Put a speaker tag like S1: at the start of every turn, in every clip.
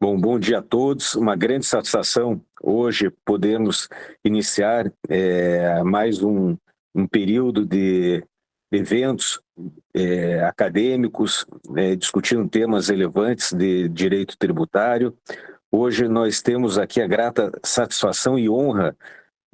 S1: Bom dia a todos. Uma grande satisfação hoje podermos iniciar mais um período de eventos acadêmicos, discutindo temas relevantes de direito tributário. Hoje nós temos aqui a grata satisfação e honra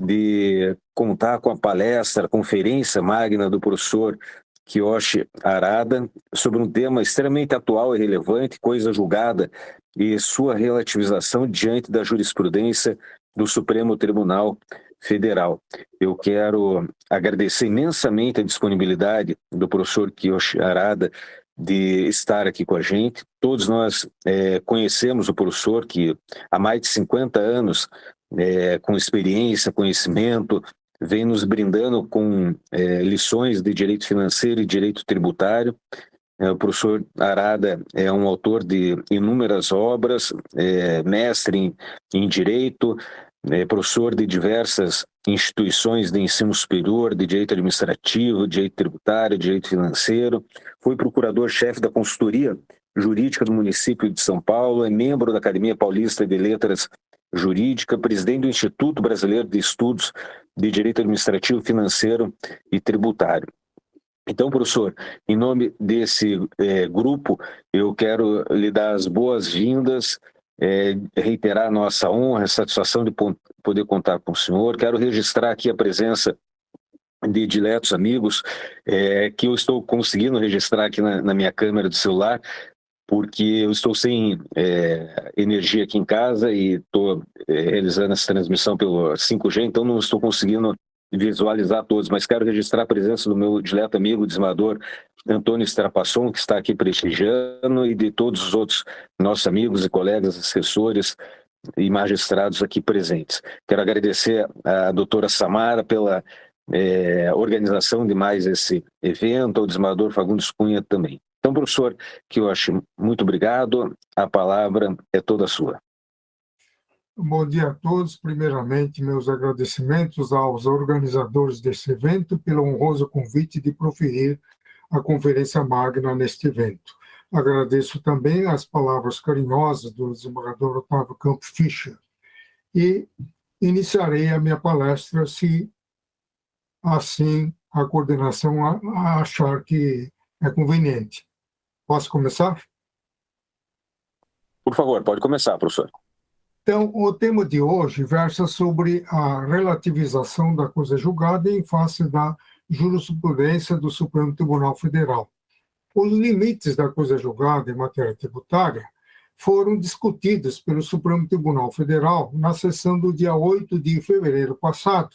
S1: de contar com a palestra, a conferência magna do professor Kiyoshi Harada sobre um tema extremamente atual e relevante, coisa julgada e sua relativização diante da jurisprudência do Supremo Tribunal Federal. Eu quero agradecer imensamente a disponibilidade do professor Kiyoshi Harada de estar aqui com a gente. Todos nós conhecemos o professor que há mais de 50 anos, com experiência, conhecimento, vem nos brindando com lições de direito financeiro e direito tributário. O professor Harada é um autor de inúmeras obras, mestre em direito, professor de diversas instituições de ensino superior, de direito administrativo, direito tributário, direito financeiro, foi procurador-chefe da consultoria jurídica do município de São Paulo, é membro da Academia Paulista de Letras Jurídica, presidente do Instituto Brasileiro de Estudos de Direito Administrativo, Financeiro e Tributário. Então, professor, em nome desse grupo, eu quero lhe dar as boas-vindas, reiterar a nossa honra, a satisfação de poder contar com o senhor. Quero registrar aqui a presença de diletos amigos, que eu estou conseguindo registrar aqui na minha câmera do celular, porque eu estou sem energia aqui em casa e estou realizando essa transmissão pelo 5G, então não estou conseguindo visualizar todos, mas quero registrar a presença do meu dileto amigo, desembargador Antônio Strapasson, que está aqui prestigiando, e de todos os outros nossos amigos e colegas, assessores e magistrados aqui presentes. Quero agradecer à doutora Samara pela organização de mais esse evento, ao desembargador Fagundes Cunha também. Então, professor Kiyoshi, muito obrigado, a palavra é toda sua.
S2: Bom dia a todos. Primeiramente, meus agradecimentos aos organizadores desse evento pelo honroso convite de proferir a conferência magna neste evento. Agradeço também as palavras carinhosas do desembargador Otávio Campos Fischer e iniciarei a minha palestra se assim a coordenação achar que é conveniente. Posso começar?
S1: Por favor, pode começar, professor.
S2: Então, o tema de hoje versa sobre a relativização da coisa julgada em face da jurisprudência do Supremo Tribunal Federal. Os limites da coisa julgada em matéria tributária foram discutidos pelo Supremo Tribunal Federal na sessão do dia 8 de fevereiro passado,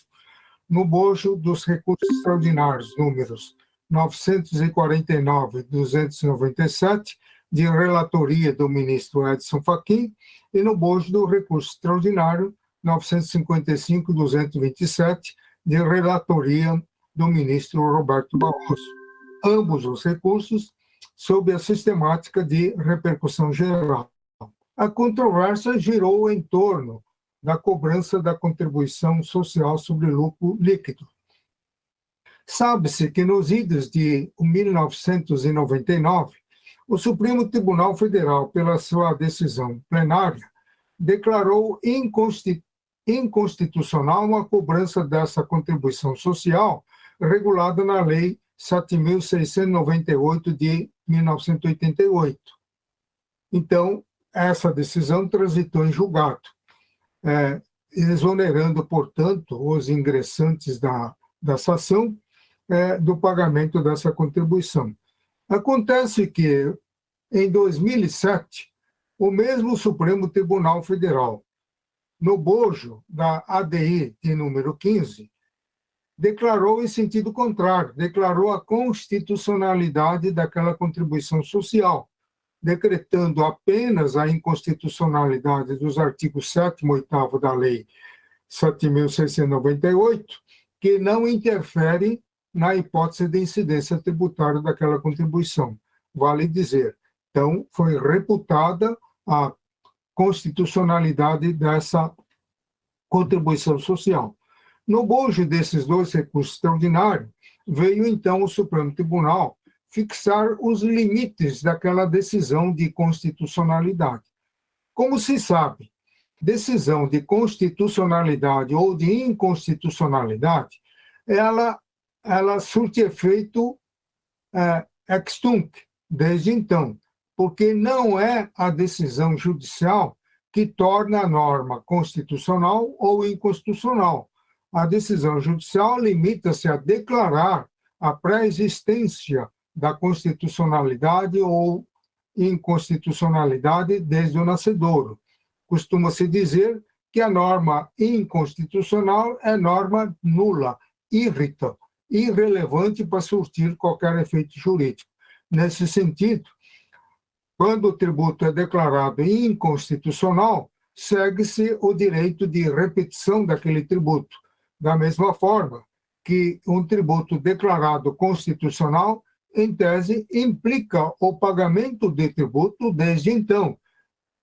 S2: no bojo dos recursos extraordinários números 949 e 297, de relatoria do ministro Edson Fachin, e no bojo do recurso extraordinário 955 e 227, de relatoria do ministro Roberto Barroso. Ambos os recursos sob a sistemática de repercussão geral. A controvérsia girou em torno da cobrança da contribuição social sobre lucro líquido. Sabe-se que nos idos de 1999, o Supremo Tribunal Federal, pela sua decisão plenária, declarou inconstitucional a cobrança dessa contribuição social regulada na Lei 7.698 de 1988. Então, essa decisão transitou em julgado, exonerando, portanto, os ingressantes dessa ação do pagamento dessa contribuição. Acontece que, em 2007, o mesmo Supremo Tribunal Federal, no bojo da ADI de número 15, declarou em sentido contrário, declarou a constitucionalidade daquela contribuição social, decretando apenas a inconstitucionalidade dos artigos 7º e 8º da Lei 7.698, que não interferem na hipótese de incidência tributária daquela contribuição. Vale dizer, então, foi reputada a constitucionalidade dessa contribuição social. No bojo desses dois recursos extraordinários, veio, então, o Supremo Tribunal fixar os limites daquela decisão de constitucionalidade. Como se sabe, decisão de constitucionalidade ou de inconstitucionalidade, ela surte efeito ex tunc, desde então, porque não é a decisão judicial que torna a norma constitucional ou inconstitucional. A decisão judicial limita-se a declarar a pré-existência da constitucionalidade ou inconstitucionalidade desde o nascedouro. Costuma-se dizer que a norma inconstitucional é norma nula, irrita, irrelevante para surtir qualquer efeito jurídico. Nesse sentido, quando o tributo é declarado inconstitucional, segue-se o direito de repetição daquele tributo. Da mesma forma que um tributo declarado constitucional, em tese, implica o pagamento de tributo desde então,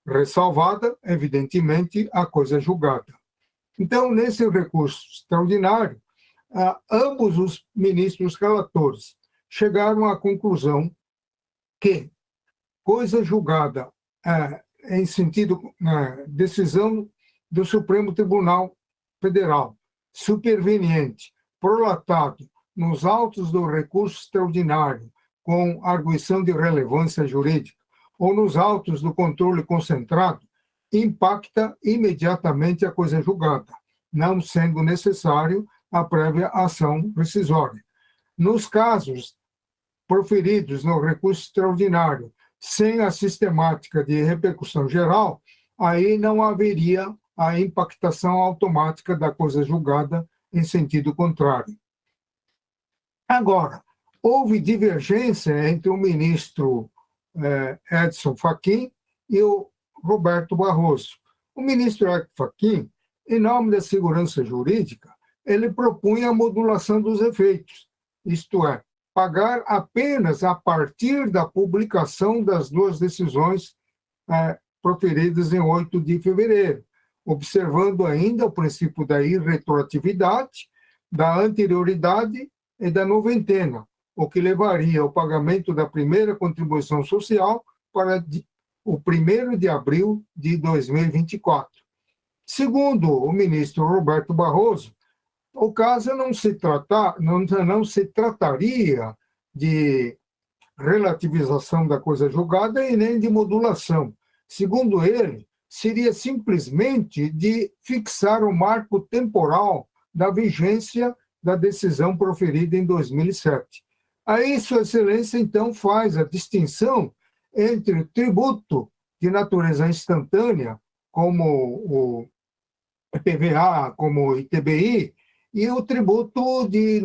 S2: ressalvada, evidentemente, a coisa julgada. Então, nesse recurso extraordinário, ambos os ministros relatores chegaram à conclusão que coisa julgada em sentido decisão do Supremo Tribunal Federal, superveniente, prolatado nos autos do recurso extraordinário com arguição de relevância jurídica ou nos autos do controle concentrado, impacta imediatamente a coisa julgada, não sendo necessário a prévia ação rescisória. Nos casos proferidos no recurso extraordinário, sem a sistemática de repercussão geral, aí não haveria a impactação automática da coisa julgada em sentido contrário. Agora, houve divergência entre o ministro Edson Fachin e o Roberto Barroso. O ministro Edson Fachin, em nome da segurança jurídica, ele propunha a modulação dos efeitos, isto é, pagar apenas a partir da publicação das duas decisões proferidas em 8 de fevereiro, observando ainda o princípio da irretroatividade, da anterioridade e da noventena, o que levaria ao pagamento da primeira contribuição social para o 1º de abril de 2024. Segundo o ministro Roberto Barroso, o caso não se trataria de relativização da coisa julgada e nem de modulação. Segundo ele, seria simplesmente de fixar o marco temporal da vigência da decisão proferida em 2007. Aí, Sua Excelência, então, faz a distinção entre o tributo de natureza instantânea, como o IPVA, como o ITBI, e o tributo de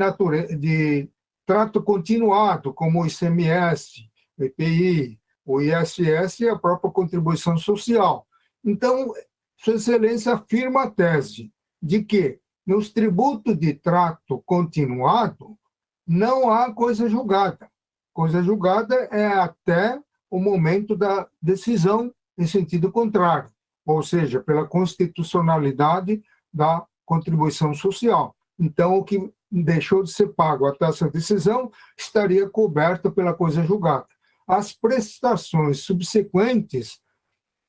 S2: trato continuado, como o ICMS, o IPI, o ISS e a própria contribuição social. Então, Sua Excelência afirma a tese de que, nos tributos de trato continuado, não há coisa julgada. Coisa julgada é até o momento da decisão em sentido contrário, ou seja, pela constitucionalidade da contribuição social. Então, o que deixou de ser pago até essa decisão estaria coberto pela coisa julgada. As prestações subsequentes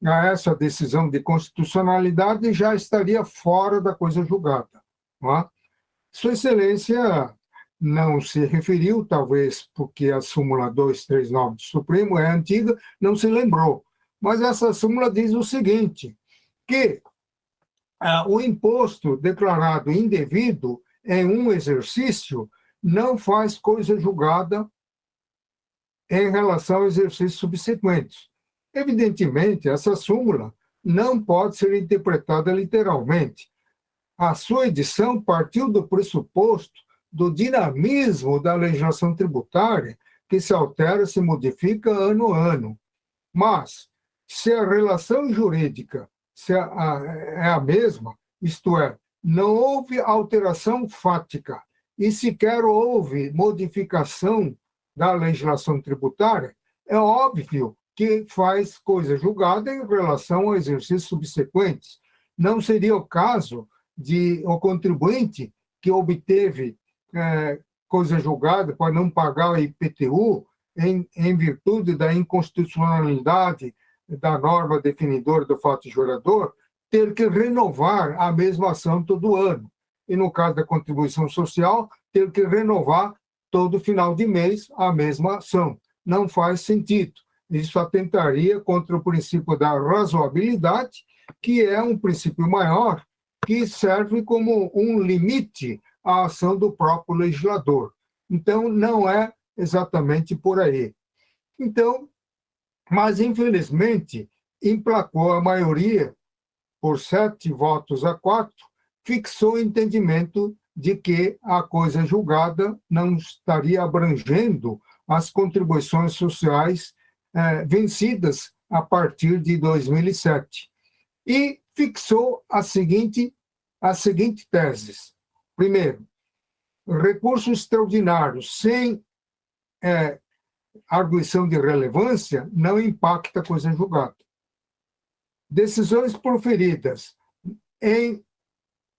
S2: a essa decisão de constitucionalidade já estaria fora da coisa julgada. Não é? Sua Excelência não se referiu, talvez porque a súmula 239 do Supremo é antiga, não se lembrou. Mas essa súmula diz o seguinte, que o imposto declarado indevido em um exercício não faz coisa julgada em relação a exercícios subsequentes. Evidentemente, essa súmula não pode ser interpretada literalmente. A sua edição partiu do pressuposto do dinamismo da legislação tributária, que se altera, se modifica ano a ano. Mas, se a relação jurídica é a mesma, isto é, não houve alteração fática e sequer houve modificação da legislação tributária, é óbvio que faz coisa julgada em relação a exercícios subsequentes. Não seria o caso de o contribuinte que obteve coisa julgada para não pagar o IPTU em virtude da inconstitucionalidade da norma definidora do fato gerador, ter que renovar a mesma ação todo ano. E, no caso da contribuição social, ter que renovar todo final de mês a mesma ação. Não faz sentido. Isso atentaria contra o princípio da razoabilidade, que é um princípio maior, que serve como um limite à ação do próprio legislador. Então, não é exatamente por aí. Então, mas, infelizmente, emplacou a maioria, por 7 votos a 4, fixou o entendimento de que a coisa julgada não estaria abrangendo as contribuições sociais vencidas a partir de 2007. E fixou as seguintes teses. Primeiro, recurso extraordinário sem arguição de relevância não impacta a coisa julgada. Decisões proferidas em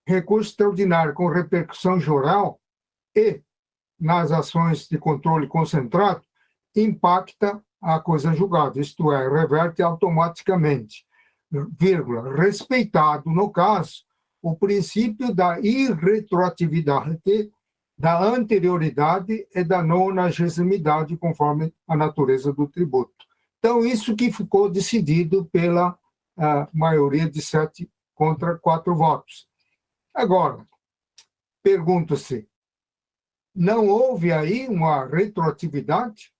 S2: recurso extraordinário com repercussão geral e nas ações de controle concentrado impacta a coisa julgada, isto é, reverte automaticamente, vírgula, respeitado, no caso, o princípio da irretroatividade, da anterioridade e da nonagesimidade, conforme a natureza do tributo. Então, isso que ficou decidido pela maioria de 7 contra 4 votos. Agora, pergunto-se, não houve aí uma retroatividade?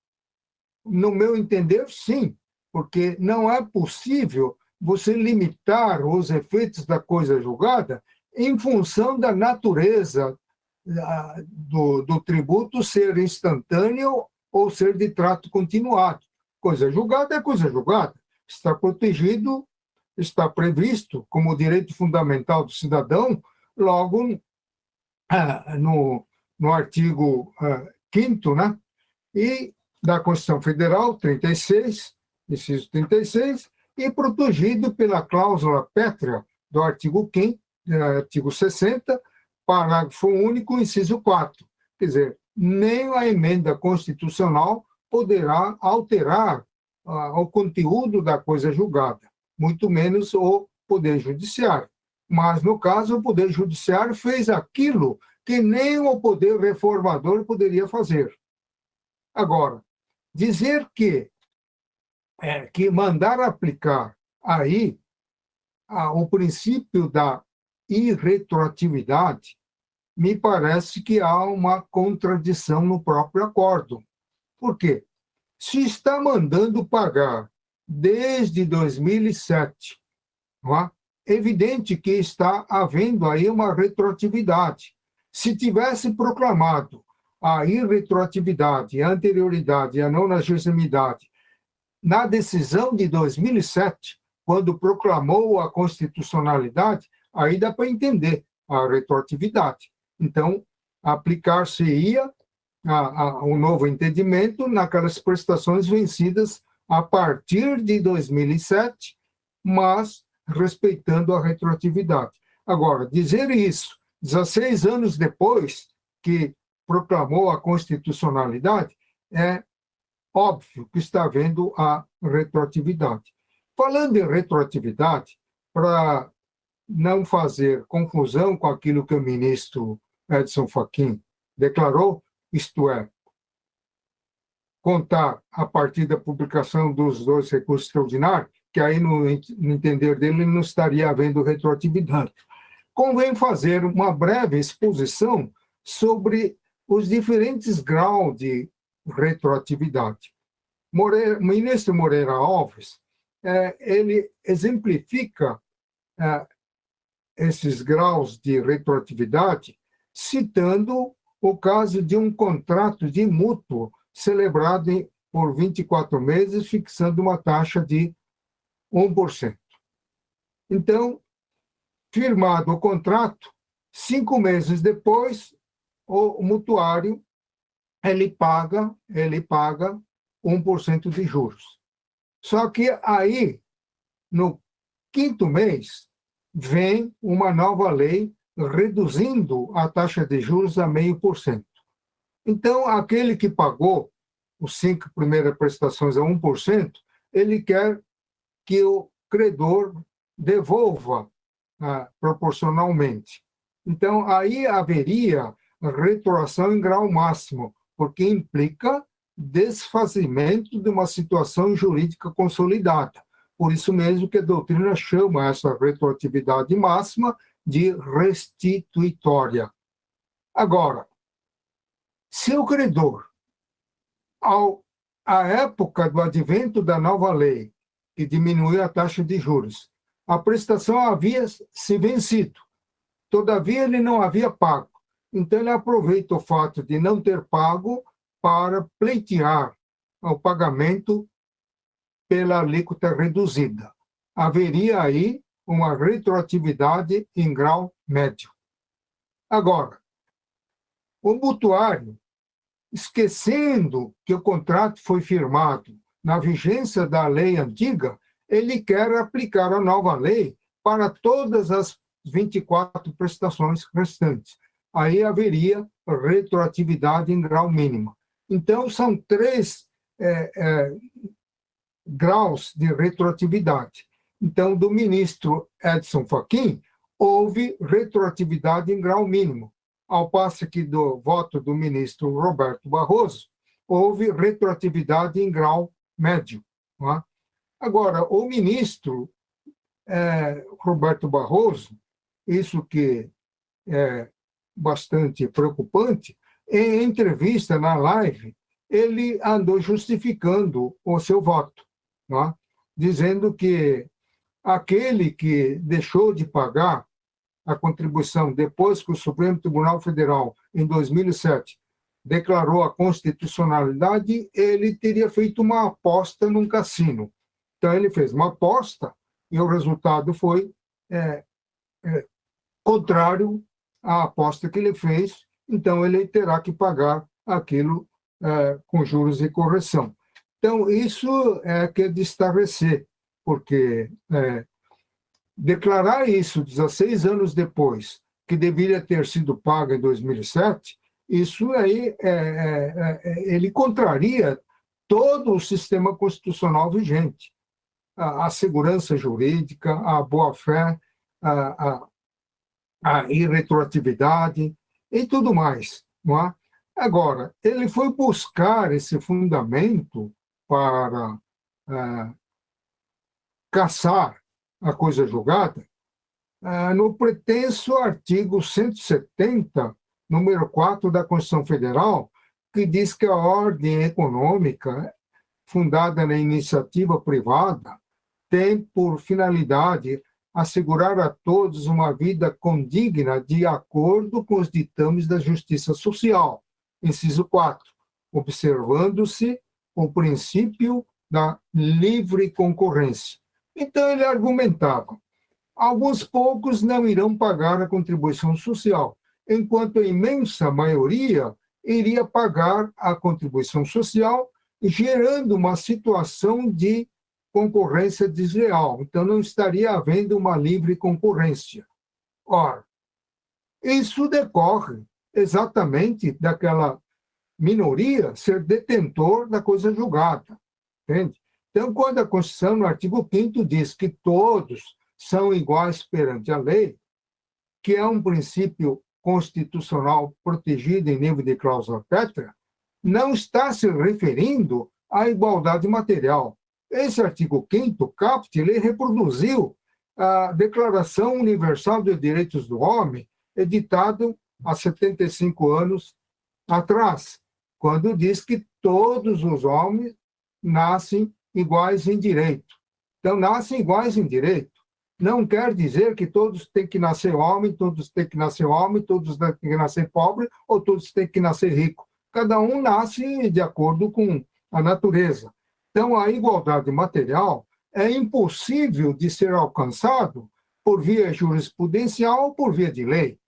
S2: No meu entender, sim, porque não é possível você limitar os efeitos da coisa julgada em função da natureza do tributo ser instantâneo ou ser de trato continuado. Coisa julgada é coisa julgada. Está protegido, está previsto como direito fundamental do cidadão, logo no artigo 5º, né? E da Constituição Federal, 36, inciso 36, e protegido pela cláusula pétrea do artigo 5º, artigo 60, parágrafo único, inciso 4. Quer dizer, nem a emenda constitucional poderá alterar o conteúdo da coisa julgada, muito menos o Poder Judiciário. Mas, no caso, o Poder Judiciário fez aquilo que nem o Poder Reformador poderia fazer. Agora, dizer que mandar aplicar aí o princípio da irretroatividade, me parece que há uma contradição no próprio acordo. Por quê? Se está mandando pagar desde 2007, não é? Evidente que está havendo aí uma retroatividade. Se tivesse proclamado a irretroatividade, a anterioridade e a nonagesimidade na decisão de 2007, quando proclamou a constitucionalidade, aí dá para entender a retroatividade. Então, aplicar-se-ia um novo entendimento naquelas prestações vencidas a partir de 2007, mas respeitando a retroatividade. Agora, dizer isso 16 anos depois que proclamou a constitucionalidade, é óbvio que está havendo a retroatividade. Falando em retroatividade, para não fazer confusão com aquilo que o ministro Edson Fachin declarou, isto é, contar a partir da publicação dos 2 recursos extraordinários, que aí, no entender dele, não estaria havendo retroatividade. Convém fazer uma breve exposição sobre os diferentes graus de retroatividade. O ministro Moreira Alves, ele exemplifica esses graus de retroatividade citando o caso de um contrato de mútuo celebrado por 24 meses, fixando uma taxa de 1%. Então, firmado o contrato, 5 meses depois, o mutuário ele paga 1% de juros. Só que aí, no 5º mês, vem uma nova lei reduzindo a taxa de juros a 0,5%. Então, aquele que pagou os 5 primeiras prestações a 1%, ele quer que o credor devolva proporcionalmente. Então, aí haveria retroação em grau máximo, porque implica desfazimento de uma situação jurídica consolidada. Por isso mesmo que a doutrina chama essa retroatividade máxima de restituitória. Agora, se o credor, à época do advento da nova lei, que diminuiu a taxa de juros, a prestação havia se vencido, todavia ele não havia pago. Então, ele aproveita o fato de não ter pago para pleitear o pagamento pela alíquota reduzida. Haveria aí uma retroatividade em grau médio. Agora, o mutuário, esquecendo que o contrato foi firmado na vigência da lei antiga, ele quer aplicar a nova lei para todas as 24 prestações restantes. Aí haveria retroatividade em grau mínimo. Então, são 3 graus de retroatividade. Então, do ministro Edson Fachin, houve retroatividade em grau mínimo, ao passo que do voto do ministro Roberto Barroso, houve retroatividade em grau médio. Não é? Agora, o ministro Roberto Barroso, isso que é bastante preocupante, em entrevista na live, ele andou justificando o seu voto, não é? Dizendo que aquele que deixou de pagar a contribuição depois que o Supremo Tribunal Federal, em 2007, declarou a constitucionalidade, ele teria feito uma aposta num cassino. Então, ele fez uma aposta e o resultado foi contrário à aposta que ele fez, então ele terá que pagar aquilo com juros e correção. Então, isso que é de estarrecer, porque declarar isso 16 anos depois, que deveria ter sido pago em 2007, isso aí ele contraria todo o sistema constitucional vigente. A segurança jurídica, a boa-fé, a irretroatividade e tudo mais. Não é? Agora, ele foi buscar esse fundamento para cassar a coisa julgada no pretenso artigo 170, número 4 da Constituição Federal, que diz que a ordem econômica, fundada na iniciativa privada, tem por finalidade assegurar a todos uma vida condigna de acordo com os ditames da justiça social. Inciso 4, observando-se o princípio da livre concorrência. Então, ele argumentava, alguns poucos não irão pagar a contribuição social, enquanto a imensa maioria iria pagar a contribuição social, gerando uma situação de concorrência desleal. Então, não estaria havendo uma livre concorrência. Ora, isso decorre exatamente daquela minoria ser detentor da coisa julgada. Entende? Então, quando a Constituição, no artigo 5º, diz que todos são iguais perante a lei, que é um princípio constitucional protegido em nível de cláusula pétrea, não está se referindo à igualdade material. Esse artigo 5º, caput, ele reproduziu a Declaração Universal dos Direitos do Homem, editado há 75 anos atrás, quando diz que todos os homens nascem iguais em direito. Então, nascem iguais em direito. Não quer dizer que todos têm que nascer homem, todos têm que nascer homem, todos têm que nascer pobre, ou todos têm que nascer rico. Cada um nasce de acordo com a natureza. Então, a igualdade material é impossível de ser alcançado por via jurisprudencial ou por via de lei.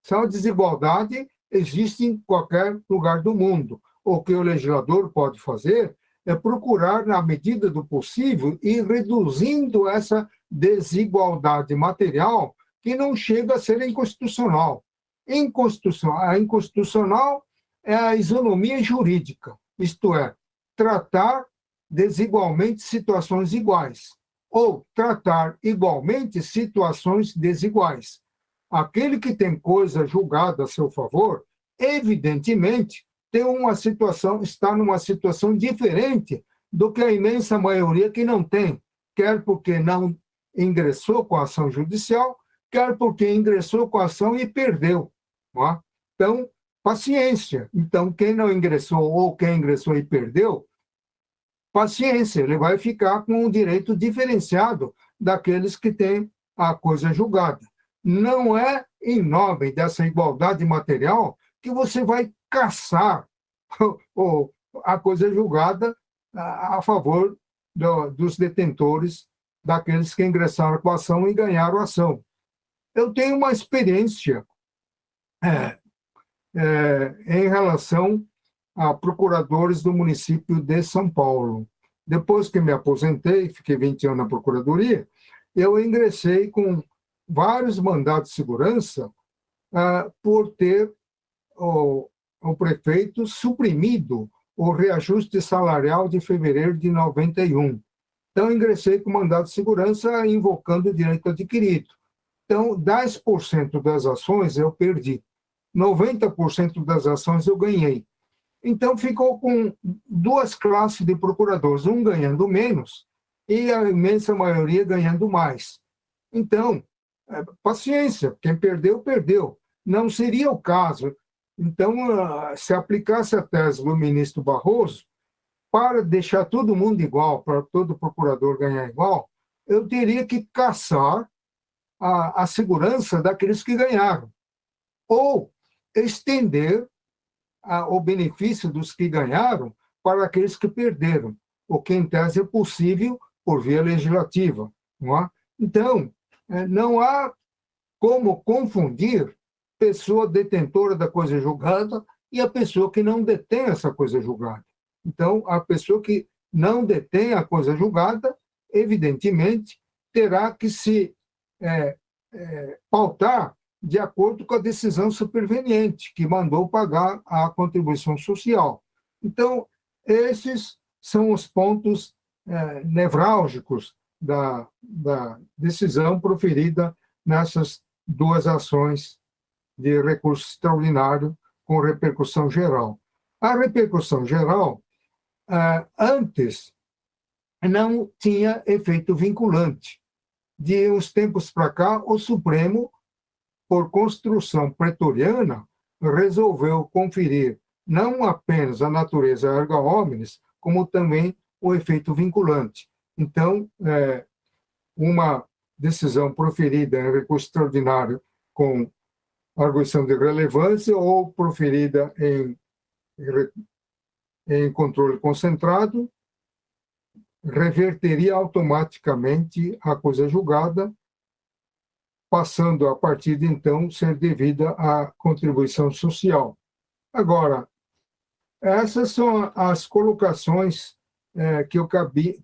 S2: Essa desigualdade existe em qualquer lugar do mundo. O que o legislador pode fazer é procurar, na medida do possível, ir reduzindo essa desigualdade material que não chega a ser inconstitucional. A inconstitucional é a isonomia jurídica, isto é, tratar desigualmente situações iguais. ou tratar igualmente situações desiguais. Aquele que tem coisa julgada a seu favor, evidentemente, está numa situação diferente do que a imensa maioria que não tem, quer porque não ingressou com a ação judicial, quer porque ingressou com a ação e perdeu. Não é? Então, paciência. Então, quem não ingressou ou quem ingressou e perdeu, paciência, ele vai ficar com um direito diferenciado daqueles que têm a coisa julgada. Não é em nome dessa igualdade material que você vai caçar a coisa julgada a favor dos detentores, daqueles que ingressaram com a ação e ganharam a ação. Eu tenho uma experiência em relação a procuradores do município de São Paulo. Depois que me aposentei, fiquei 20 anos na procuradoria, eu ingressei com vários mandados de segurança por ter o prefeito suprimido o reajuste salarial de fevereiro de 91. Então, ingressei com mandado de segurança invocando o direito adquirido. Então, 10% das ações eu perdi, 90% das ações eu ganhei. Então, ficou com duas classes de procuradores, um ganhando menos e a imensa maioria ganhando mais. Então, paciência, quem perdeu, perdeu. Não seria o caso. Então, se aplicasse a tese do ministro Barroso, para deixar todo mundo igual, para todo procurador ganhar igual, eu teria que caçar a segurança daqueles que ganharam, ou estender o benefício dos que ganharam para aqueles que perderam, o que, em tese, é possível por via legislativa. Não é? Então, não há como confundir pessoa detentora da coisa julgada e a pessoa que não detém essa coisa julgada. Então, a pessoa que não detém a coisa julgada, evidentemente, terá que se pautar de acordo com a decisão superveniente, que mandou pagar a contribuição social. Então, esses são os pontos nevrálgicos da decisão proferida nessas duas ações de recurso extraordinário com repercussão geral. A repercussão geral, antes, não tinha efeito vinculante. De uns tempos para cá, o Supremo, por construção pretoriana, resolveu conferir não apenas a natureza erga omnes, como também o efeito vinculante. Então, uma decisão proferida em recurso extraordinário com arguição de relevância ou proferida em controle concentrado, reverteria automaticamente a coisa julgada, passando, a partir de então, ser devida à contribuição social. Agora, essas são as colocações que eu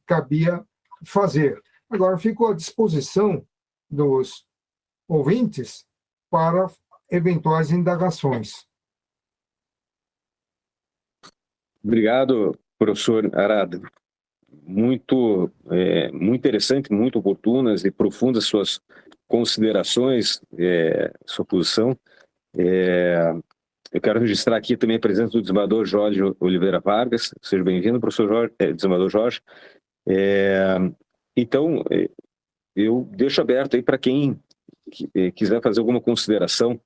S2: cabia fazer. Agora, fico à disposição dos ouvintes para eventuais indagações.
S1: Obrigado, professor Arada. Muito interessante, muito oportunas e profundas suas considerações, sua posição. Eu quero registrar aqui também a presença do desembargador Jorge Oliveira Vargas. Seja bem-vindo, professor Jorge, desembargador Jorge. Então, eu deixo aberto aí para quem quiser fazer alguma consideração.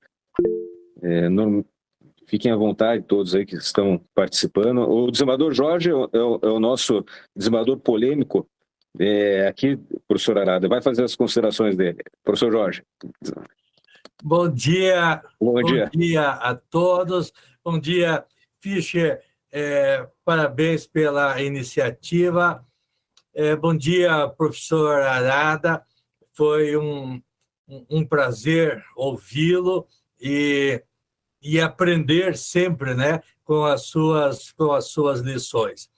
S1: Fiquem à vontade, todos aí que estão participando. O desembargador Jorge é o nosso desembargador polêmico aqui, professor Arada. Vai fazer as considerações dele. Professor Jorge.
S3: Bom dia.
S1: Bom dia
S3: a todos. Bom dia, Fischer. Parabéns pela iniciativa. Bom dia, professor Arada. Foi um prazer ouvi-lo e aprender sempre, né, com as suas lições.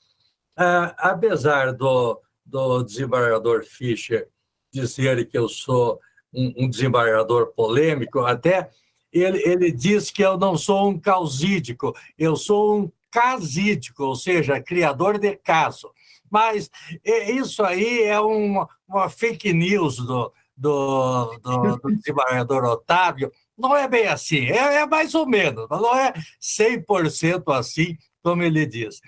S3: Apesar do desembargador Fischer dizer que eu sou um desembargador polêmico, até ele diz que eu não sou um causídico, eu sou um casídico, ou seja, criador de caso. Mas isso aí é uma fake news do desembargador Otávio. Não é bem assim, é mais ou menos, mas não é 100% assim, como ele diz.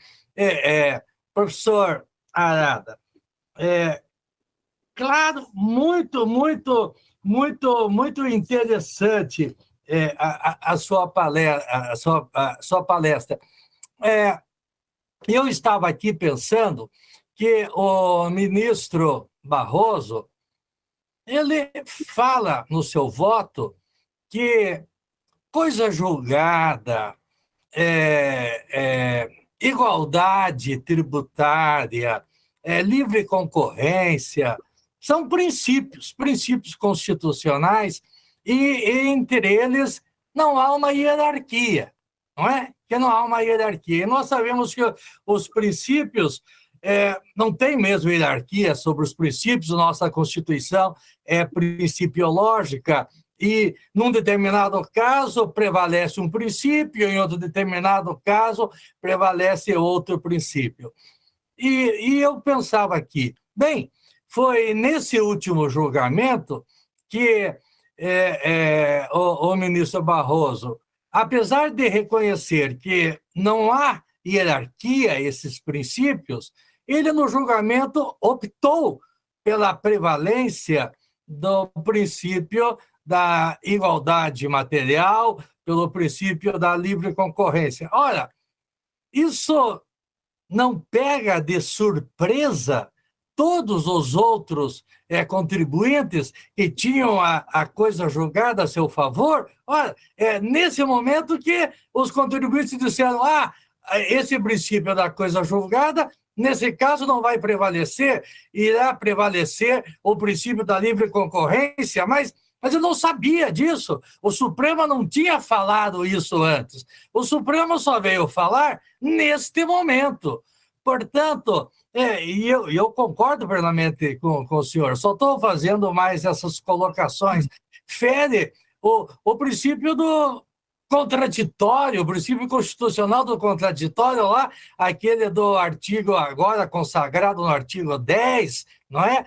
S3: Professor Arada, claro, muito interessante a sua palestra. Eu estava aqui pensando que o ministro Barroso, ele fala no seu voto que coisa julgada, igualdade tributária, livre concorrência, são princípios constitucionais e entre eles não há uma hierarquia, não é? Que não há uma hierarquia. E nós sabemos que os princípios não tem mesmo hierarquia sobre os princípios, nossa Constituição é principiológica, e num determinado caso prevalece um princípio, em outro determinado caso prevalece outro princípio. E eu pensava aqui, bem, foi nesse último julgamento que o ministro Barroso, apesar de reconhecer que não há hierarquia a esses princípios, ele no julgamento optou pela prevalência do princípio da igualdade material, pelo princípio da livre concorrência. Ora, isso não pega de surpresa todos os outros contribuintes que tinham a coisa julgada a seu favor? Ora, nesse momento que os contribuintes disseram esse princípio da coisa julgada, nesse caso não vai prevalecer, irá prevalecer o princípio da livre concorrência, mas eu não sabia disso. O Supremo não tinha falado isso antes. O Supremo só veio falar neste momento. Portanto, eu concordo plenamente com o senhor, só estou fazendo mais essas colocações. Fere o princípio do contraditório, o princípio constitucional do contraditório lá, aquele do artigo agora consagrado no artigo 10, não é?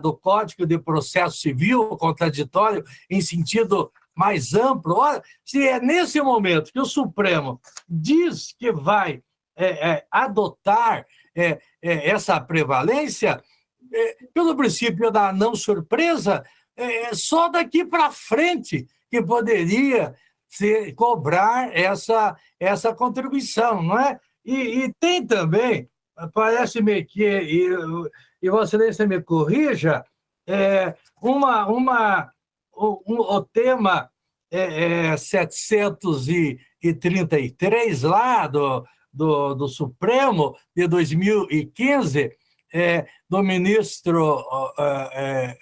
S3: Do Código de Processo Civil, contraditório em sentido mais amplo. Ora, se é nesse momento que o Supremo diz que vai adotar essa prevalência, pelo princípio da não surpresa, só daqui para frente que poderia cobrar essa contribuição, não é? E tem também, parece-me que, e Vossa Excelência me corrija, o tema 733 lá do Supremo, de 2015, do ministro,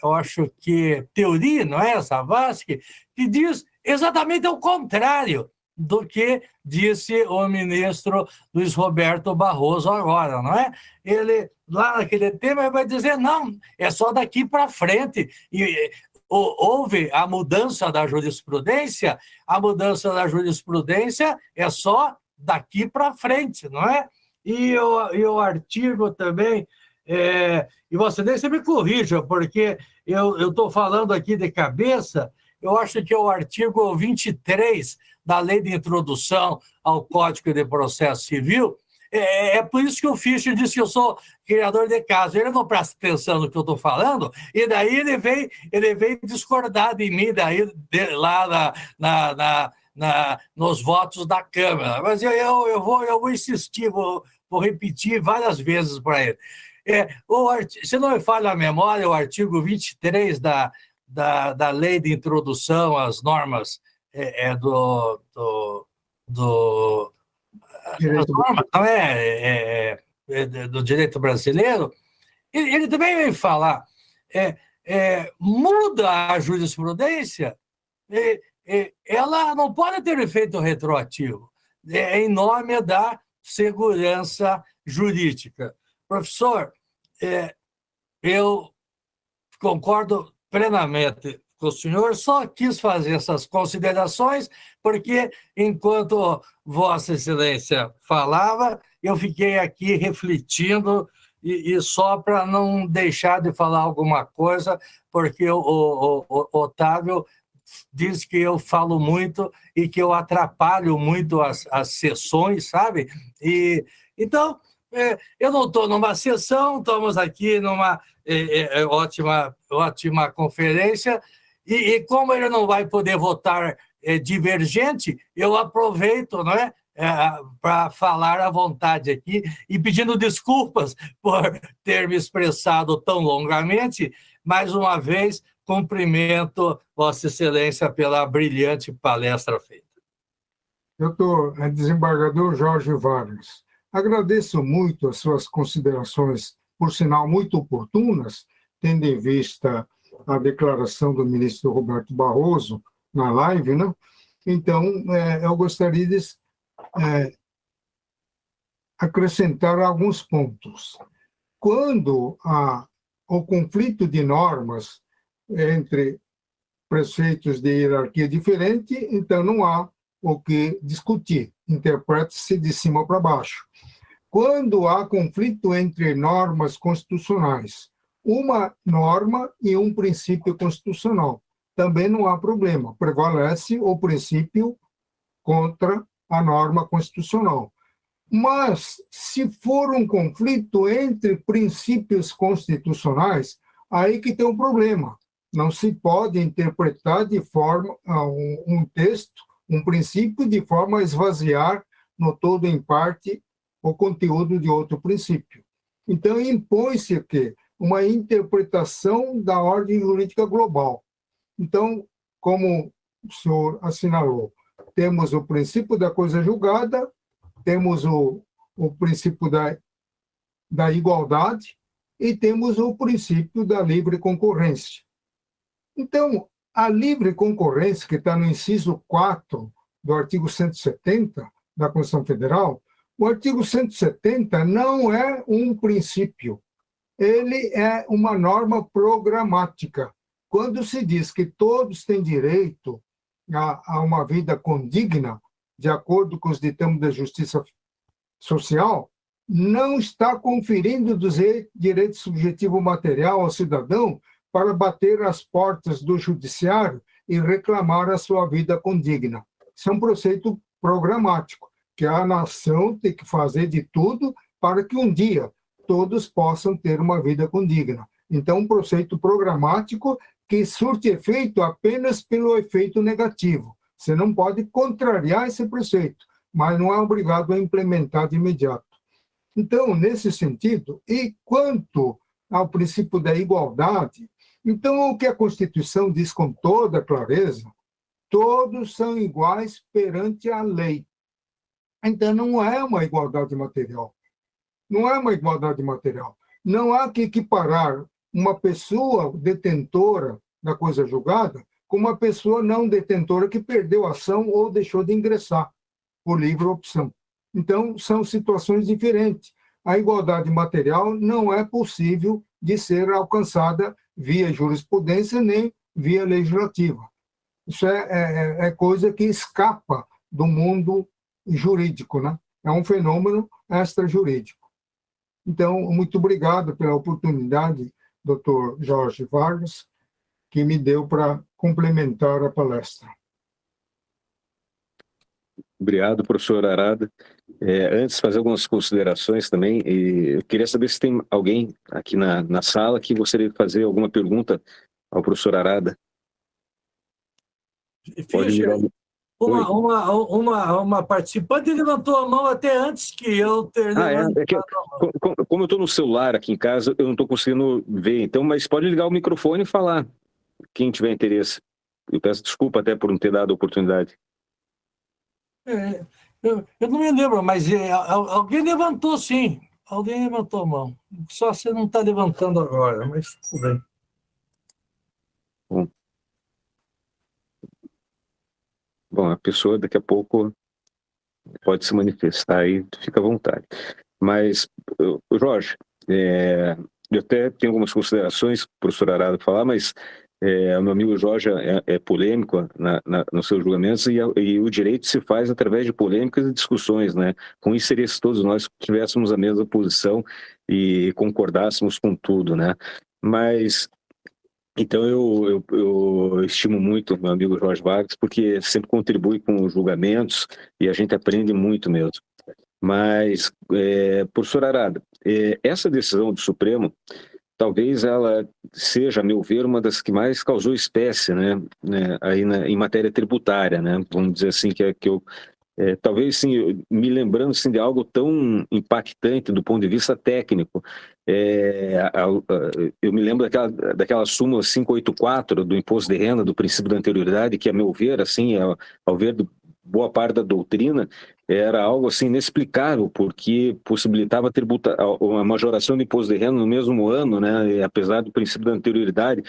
S3: eu acho que Teori, não é? Savasky, que diz exatamente o contrário do que disse o ministro Luiz Roberto Barroso agora, não é? Ele, lá naquele tema, vai dizer, não, é só daqui para frente. E houve a mudança da jurisprudência é só daqui para frente, não é? E o artigo também, e Vossa Excelência me corrija, porque eu estou falando aqui de cabeça, eu acho que é o artigo 23 da Lei de Introdução ao Código de Processo Civil. É por isso que o Fischer disse que eu sou criador de caso. Ele não presta atenção no que eu estou falando, e daí ele vem discordar de mim daí, lá nos votos da Câmara. Mas eu vou insistir, vou repetir várias vezes para ele. Se não me falha a memória, o artigo 23 da Lei de Introdução às Normas do direito brasileiro, ele também vem falar, muda a jurisprudência, ela não pode ter efeito retroativo, em nome da segurança jurídica. Professor, eu concordo plenamente com o senhor, só quis fazer essas considerações, porque enquanto Vossa Excelência falava, eu fiquei aqui refletindo e só para não deixar de falar alguma coisa, porque o Otávio diz que eu falo muito e que eu atrapalho muito as sessões, sabe? Então, eu não estou numa sessão, estamos aqui numa ótima conferência, e como ele não vai poder votar divergente, eu aproveito, né, para falar à vontade aqui e pedindo desculpas por ter me expressado tão longamente. Mais uma vez, cumprimento Vossa Excelência pela brilhante palestra feita.
S2: Doutor desembargador Jorge Vargas, agradeço muito as suas considerações, por sinal muito oportunas, tendo em vista a declaração do ministro Roberto Barroso na live, né? Então, eu gostaria de acrescentar alguns pontos. Quando o conflito de normas entre preceitos de hierarquia diferente, então não há o que discutir, interprete-se de cima para baixo. Quando há conflito entre normas constitucionais, uma norma e um princípio constitucional, também não há problema, prevalece o princípio contra a norma constitucional. Mas, se for um conflito entre princípios constitucionais, aí que tem um problema. Não se pode interpretar de forma um texto, um princípio, de forma a esvaziar no todo em parte o conteúdo de outro princípio. Então, impõe-se que uma interpretação da ordem jurídica global. Então, como o senhor assinalou, temos o princípio da coisa julgada, temos o princípio da igualdade e temos o princípio da livre concorrência. Então, a livre concorrência, que está no inciso 4 do artigo 170 da Constituição Federal, o artigo 170 não é um princípio, ele é uma norma programática. Quando se diz que todos têm direito a uma vida condigna, de acordo com os ditames da justiça social, não está conferindo direito subjetivo material ao cidadão para bater às portas do judiciário e reclamar a sua vida condigna. Isso é um preceito programático, que a nação tem que fazer de tudo para que um dia todos possam ter uma vida condigna. Então, um preceito programático que surte efeito apenas pelo efeito negativo. Você não pode contrariar esse preceito, mas não é obrigado a implementar de imediato. Então, nesse sentido, e quanto ao princípio da igualdade, então o que a Constituição diz com toda clareza, todos são iguais perante a lei. Então, não é uma igualdade material. Não é uma igualdade material. Não há que equiparar uma pessoa detentora da coisa julgada com uma pessoa não detentora que perdeu a ação ou deixou de ingressar por livre opção. Então, são situações diferentes. A igualdade material não é possível de ser alcançada via jurisprudência nem via legislativa. Isso é coisa que escapa do mundo jurídico, né? É um fenômeno extrajurídico. Então, muito obrigado pela oportunidade, doutor Jorge Vargas, que me deu para complementar a palestra.
S1: Obrigado, professor Arada. Antes de fazer algumas considerações também, eu queria saber se tem alguém aqui na sala que gostaria de fazer alguma pergunta ao professor Arada.
S3: Fischer, uma participante levantou a mão até antes que eu ter levantado a mão.
S1: Como eu estou no celular aqui em casa, eu não estou conseguindo ver, então, mas pode ligar o microfone e falar, quem tiver interesse. Eu peço desculpa até por não ter dado a oportunidade.
S3: Eu não me lembro, mas alguém levantou, sim. Alguém levantou a mão. Só você não está levantando agora, mas tudo bem.
S1: Bom, a pessoa daqui a pouco pode se manifestar aí, fica à vontade. Mas, Jorge, eu até tenho algumas considerações para o professor Arada falar, mas o meu amigo Jorge é polêmico nos seus julgamentos e o direito se faz através de polêmicas e discussões, né? Com isso seria se todos nós tivéssemos a mesma posição e concordássemos com tudo, né? Mas, então eu estimo muito meu amigo Jorge Vargas, porque sempre contribui com os julgamentos e a gente aprende muito mesmo. Mas, professor Arada, essa decisão do Supremo, talvez ela seja, a meu ver, uma das que mais causou espécie, né, aí em matéria tributária, né, vamos dizer assim, que eu, talvez, sim, me lembrando assim, de algo tão impactante do ponto de vista técnico. Eu me lembro daquela súmula 584 do imposto de renda, do princípio da anterioridade, que, a meu ver, assim, ao ver boa parte da doutrina, era algo assim inexplicável, porque possibilitava uma majoração do imposto de renda no mesmo ano, né? E, apesar do princípio da anterioridade,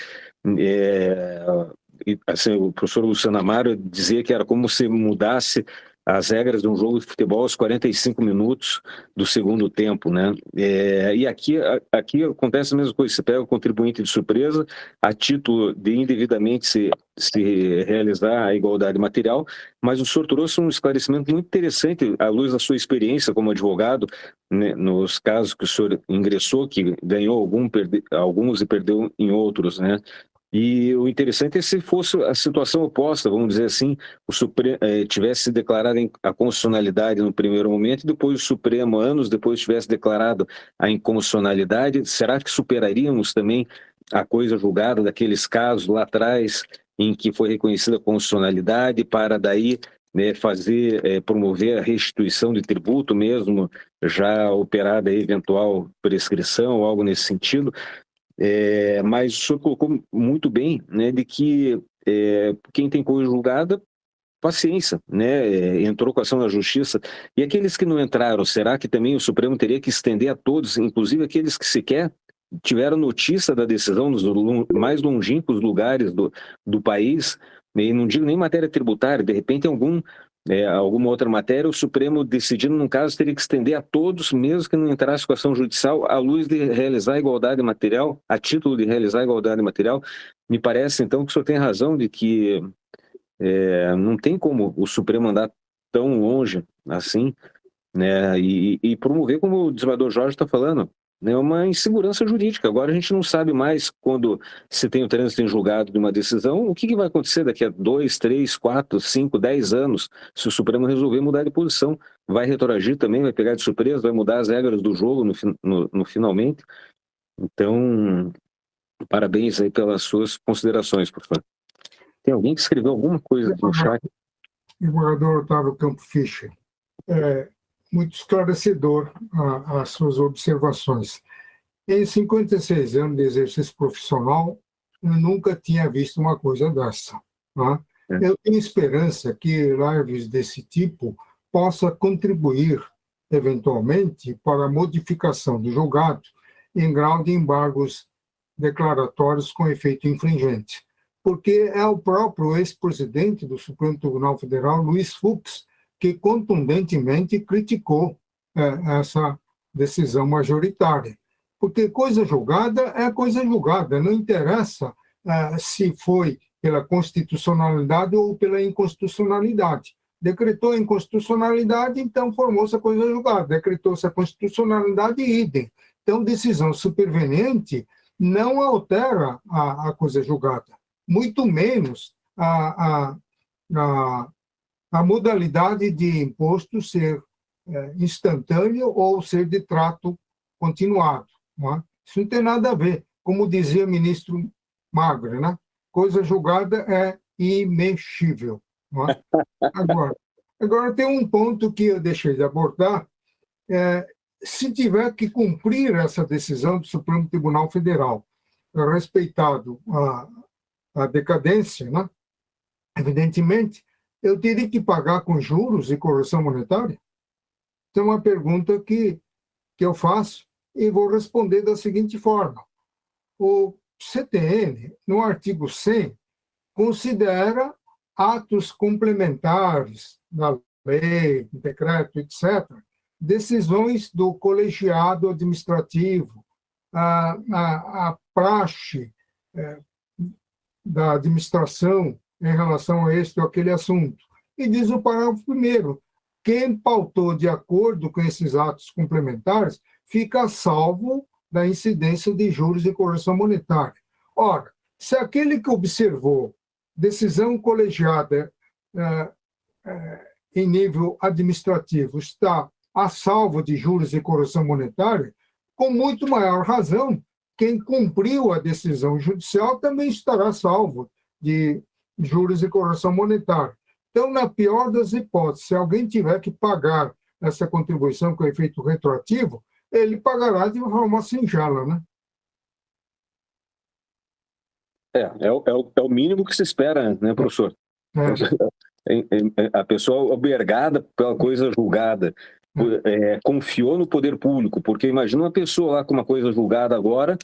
S1: assim, o professor Luciano Amaro dizia que era como se mudasse as regras de um jogo de futebol aos 45 minutos do segundo tempo, né? E aqui acontece a mesma coisa, você pega o contribuinte de surpresa, a título de indevidamente se realizar a igualdade material, mas o senhor trouxe um esclarecimento muito interessante, à luz da sua experiência como advogado, né, nos casos que o senhor ingressou, que ganhou alguns e perdeu em outros, né? E o interessante é se fosse a situação oposta, vamos dizer assim, o Supremo tivesse declarado a constitucionalidade no primeiro momento e depois o Supremo, anos depois, tivesse declarado a inconstitucionalidade, será que superaríamos também a coisa julgada daqueles casos lá atrás em que foi reconhecida a constitucionalidade para daí, né, promover a restituição de tributo mesmo, já operada a eventual prescrição ou algo nesse sentido? Mas o senhor colocou muito bem, né, de que quem tem coisa julgada, paciência, né, entrou com ação na justiça. E aqueles que não entraram, será que também o Supremo teria que estender a todos, inclusive aqueles que sequer tiveram notícia da decisão nos mais longínquos lugares do país, e não digo nem matéria tributária, de repente alguma outra matéria, o Supremo, decidindo num caso, teria que estender a todos, mesmo que não entrasse com ação judicial, à luz de realizar a igualdade material, a título de realizar a igualdade material? Me parece, então, que o senhor tem razão de que não tem como o Supremo andar tão longe assim, né, e promover, como o desembargador Jorge está falando, né, uma insegurança jurídica. Agora a gente não sabe mais, quando se tem o trânsito em julgado de uma decisão, o que vai acontecer daqui a 2, 3, 4, 5, 10 anos, se o Supremo resolver mudar de posição. Vai retroagir também, vai pegar de surpresa, vai mudar as regras do jogo no finalmente. Então, parabéns aí pelas suas considerações, professor. Tem alguém que escreveu alguma coisa no chat?
S2: Desembargador Otávio Campo Fischer, muito esclarecedor as suas observações. Em 56 anos de exercício profissional, eu nunca tinha visto uma coisa dessa. Né? Eu tenho esperança que lives desse tipo possa contribuir, eventualmente, para a modificação do julgado em grau de embargos declaratórios com efeito infringente. Porque é o próprio ex-presidente do Supremo Tribunal Federal, Luiz Fux, que contundentemente criticou essa decisão majoritária. Porque coisa julgada é coisa julgada, não interessa se foi pela constitucionalidade ou pela inconstitucionalidade. Decretou a inconstitucionalidade, então formou-se a coisa julgada. Decretou-se a constitucionalidade, idem. Então, decisão superveniente não altera a coisa julgada, muito menos a modalidade de imposto ser instantâneo ou ser de trato continuado. Não é? Isso não tem nada a ver. Como dizia o ministro Magre, né? Coisa julgada é imexível. Não é? Agora, tem um ponto que eu deixei de abordar. Se tiver que cumprir essa decisão do Supremo Tribunal Federal, respeitado a decadência, né? Evidentemente, eu teria que pagar com juros e correção monetária? Então, é uma pergunta que eu faço e vou responder da seguinte forma. O CTN, no artigo 100, considera atos complementares da lei, decreto, etc., decisões do colegiado administrativo, a praxe da administração em relação a este ou aquele assunto. E diz o parágrafo 1º, quem pautou de acordo com esses atos complementares fica a salvo da incidência de juros e correção monetária. Ora, se aquele que observou decisão colegiada em nível administrativo está a salvo de juros e correção monetária, com muito maior razão, quem cumpriu a decisão judicial também estará salvo de juros e correção monetária. Então, na pior das hipóteses, se alguém tiver que pagar essa contribuição com efeito retroativo, ele pagará de forma singela, né?
S1: É o mínimo que se espera, né, professor? A pessoa obrigada pela coisa julgada, confiou no poder público, porque imagina uma pessoa lá com uma coisa julgada agora,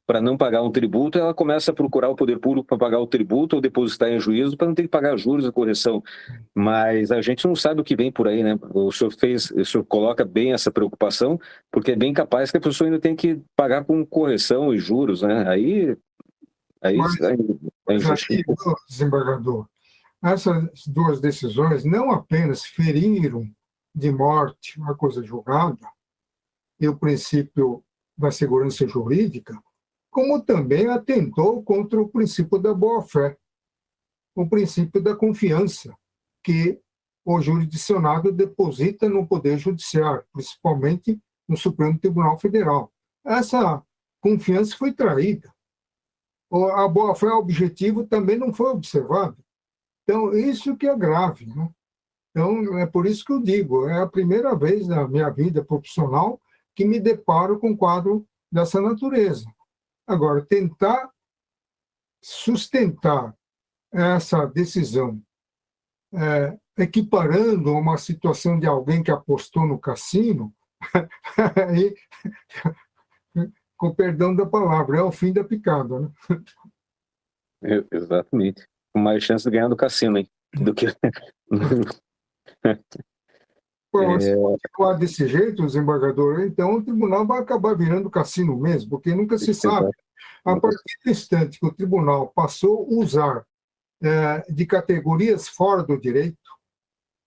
S1: para não pagar um tributo, ela começa a procurar o poder público para pagar o tributo ou depositar em juízo para não ter que pagar juros e correção. Mas a gente não sabe o que vem por aí, né? O senhor coloca bem essa preocupação, porque é bem capaz que a pessoa ainda tem que pagar com correção e juros, né? Aí
S2: desembargador, essas duas decisões não apenas feriram de morte a coisa julgada e o princípio da segurança jurídica, como também atentou contra o princípio da boa-fé, o princípio da confiança que o jurisdicionado deposita no Poder Judiciário, principalmente no Supremo Tribunal Federal. Essa confiança foi traída. A boa-fé objetivo também não foi observada. Então, isso que é grave, né? Então, é por isso que eu digo, é a primeira vez na minha vida profissional que me deparo com um quadro dessa natureza. Agora, tentar sustentar essa decisão equiparando a uma situação de alguém que apostou no cassino, aí, com perdão da palavra, é o fim da picada, né?
S1: Exatamente. Com mais chance de ganhar do cassino, hein? Do que...
S2: Bom, se continuar desse jeito, desembargador, então o tribunal vai acabar virando cassino mesmo, porque nunca se sabe. A partir do instante que o tribunal passou a usar de categorias fora do direito,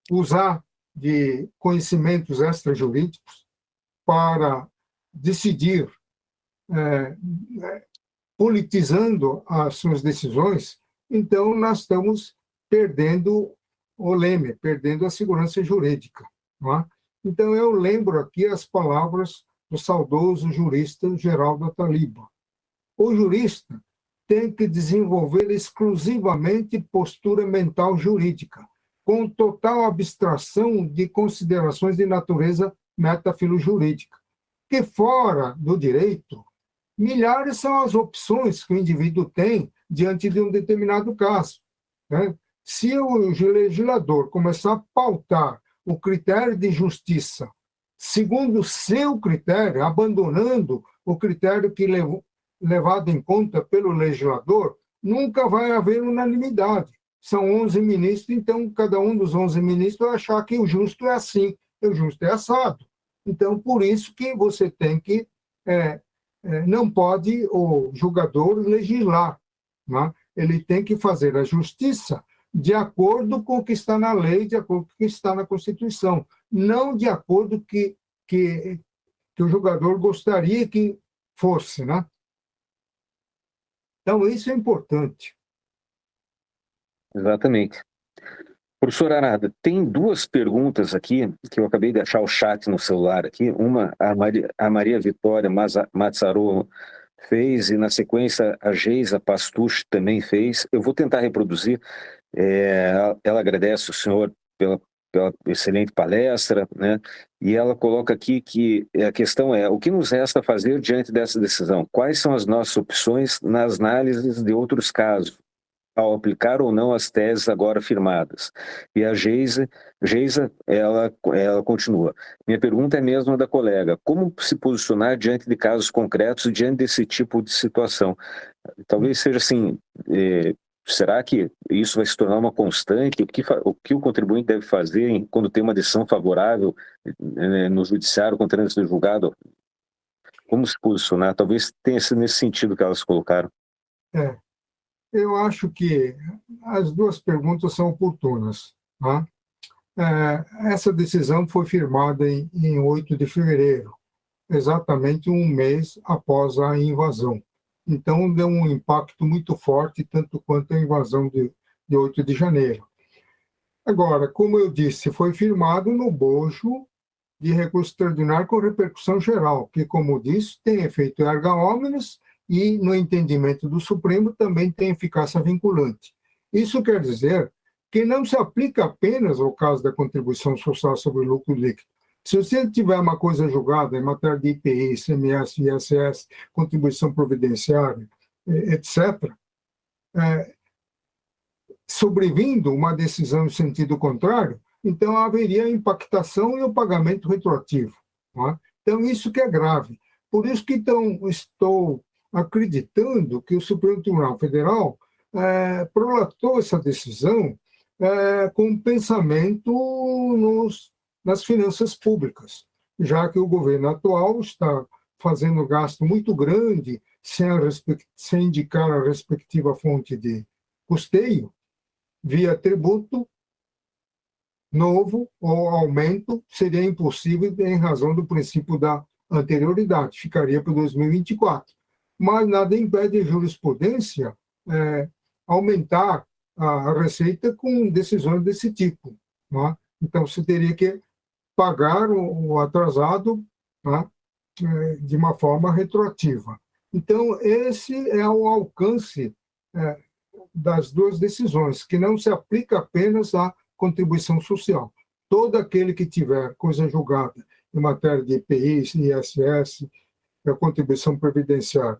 S2: usar de conhecimentos extrajurídicos para decidir, politizando as suas decisões, então nós estamos perdendo o leme, perdendo a segurança jurídica. Não é? Então, eu lembro aqui as palavras do saudoso jurista Geraldo Ataliba. O jurista tem que desenvolver exclusivamente postura mental jurídica, com total abstração de considerações de natureza metafilojurídica. Que fora do direito, milhares são as opções que o indivíduo tem diante de um determinado caso, né? Se o legislador começar a pautar o critério de justiça segundo o seu critério, abandonando o critério que levado em conta pelo legislador, nunca vai haver unanimidade. São 11 ministros, então cada um dos 11 ministros vai achar que o justo é assim, o justo é assado. Então, por isso que você tem que... não pode o julgador legislar, né? Ele tem que fazer a justiça de acordo com o que está na lei, de acordo com o que está na Constituição, não de acordo com que o julgador gostaria que fosse, né? Então, isso é importante.
S1: Exatamente. Professor Arada, tem duas perguntas aqui, que eu acabei de achar o chat no celular aqui. Uma, a Maria Vitória Mazzaro fez, e na sequência a Geisa Pastucci também fez. Eu vou tentar reproduzir. Ela agradece o senhor pela excelente palestra, né? E ela coloca aqui que a questão é: o que nos resta fazer diante dessa decisão? Quais são as nossas opções nas análises de outros casos, ao aplicar ou não as teses agora firmadas? E a Geisa, ela continua. Minha pergunta é a mesma da colega: como se posicionar diante de casos concretos, diante desse tipo de situação? Talvez seja assim... será que isso vai se tornar uma constante? O que o contribuinte deve fazer quando tem uma decisão favorável no judiciário, com trânsito de julgado? Como se posicionar? Talvez tenha sido nesse sentido que elas colocaram.
S2: Eu acho que as duas perguntas são oportunas, né? Essa decisão foi firmada em 8 de fevereiro. exatamente um mês após a invasão. Então, deu um impacto muito forte, tanto quanto a invasão de 8 de janeiro. Agora, como eu disse, foi firmado no bojo de recurso extraordinário com repercussão geral, que, como disse, tem efeito erga omnes e, no entendimento do Supremo, também tem eficácia vinculante. Isso quer dizer que não se aplica apenas ao caso da contribuição social sobre o lucro líquido. Se você tiver uma coisa julgada em matéria de IPI, ICMS, ISS, contribuição providenciária, etc., sobrevindo uma decisão em sentido contrário, então haveria impactação e o pagamento retroativo. Não é? Então, isso que é grave. Por isso que então, estou acreditando que o Supremo Tribunal Federal prolatou essa decisão com pensamento nas finanças públicas, já que o governo atual está fazendo gasto muito grande sem indicar a respectiva fonte de custeio, via tributo novo ou aumento seria impossível em razão do princípio da anterioridade, ficaria para 2024. Mas nada impede a jurisprudência aumentar a receita com decisões desse tipo. Não é? Então, você teria que pagar o atrasado, não é? De uma forma retroativa. Então, esse é o alcance das duas decisões, que não se aplica apenas à contribuição social. Todo aquele que tiver coisa julgada em matéria de IPI, ISS, a contribuição previdenciária,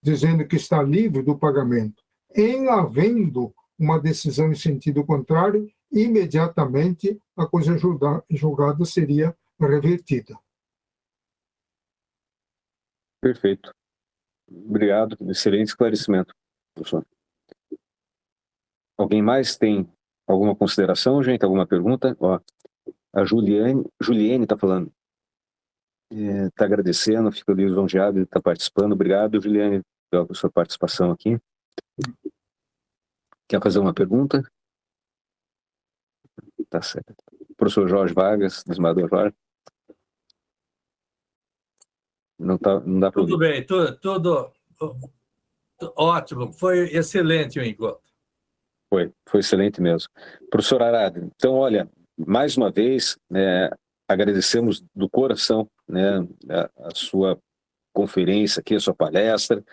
S2: dizendo que está livre do pagamento, em havendo uma decisão em sentido contrário, imediatamente a coisa julgada seria revertida.
S1: Perfeito. Obrigado. Excelente esclarecimento, professor. Alguém mais tem alguma consideração, gente? Alguma pergunta? Ó, a Juliane está falando. Está agradecendo, fica lisonjeado de estar participando. Obrigado, Juliane, pela sua participação aqui. Quer fazer uma pergunta? Tá certo. Professor Jorge Vargas, desembargador Jorge. Não dá para ouvir.
S3: Tudo bem, tudo ótimo. Foi excelente o encontro.
S1: Foi excelente mesmo. Professor Arado, então, olha, mais uma vez, agradecemos do coração, né, a sua conferência aqui, a sua palestra,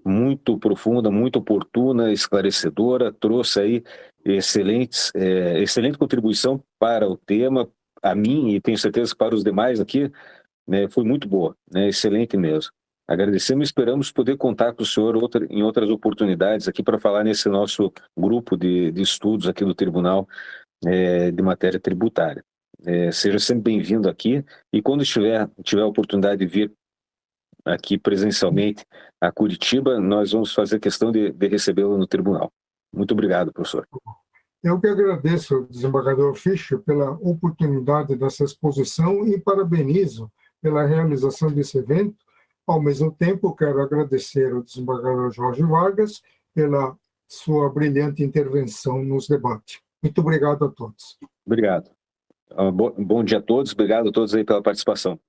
S1: muito profunda, muito oportuna, esclarecedora, trouxe aí excelente contribuição para o tema, a mim e tenho certeza que para os demais aqui, né, foi muito boa, né, excelente mesmo. Agradecemos e esperamos poder contar com o senhor em outras oportunidades aqui para falar nesse nosso grupo de estudos aqui do Tribunal de Matéria Tributária. Seja sempre bem-vindo aqui e quando tiver a oportunidade de vir aqui presencialmente a Curitiba, nós vamos fazer questão de recebê-lo no tribunal. Muito obrigado, professor.
S2: Eu que agradeço, desembargador Fischer, pela oportunidade dessa exposição e parabenizo pela realização desse evento. Ao mesmo tempo, quero agradecer ao desembargador Jorge Vargas pela sua brilhante intervenção nos debates. Muito obrigado a todos.
S1: Obrigado. Bom dia a todos. Obrigado a todos aí pela participação.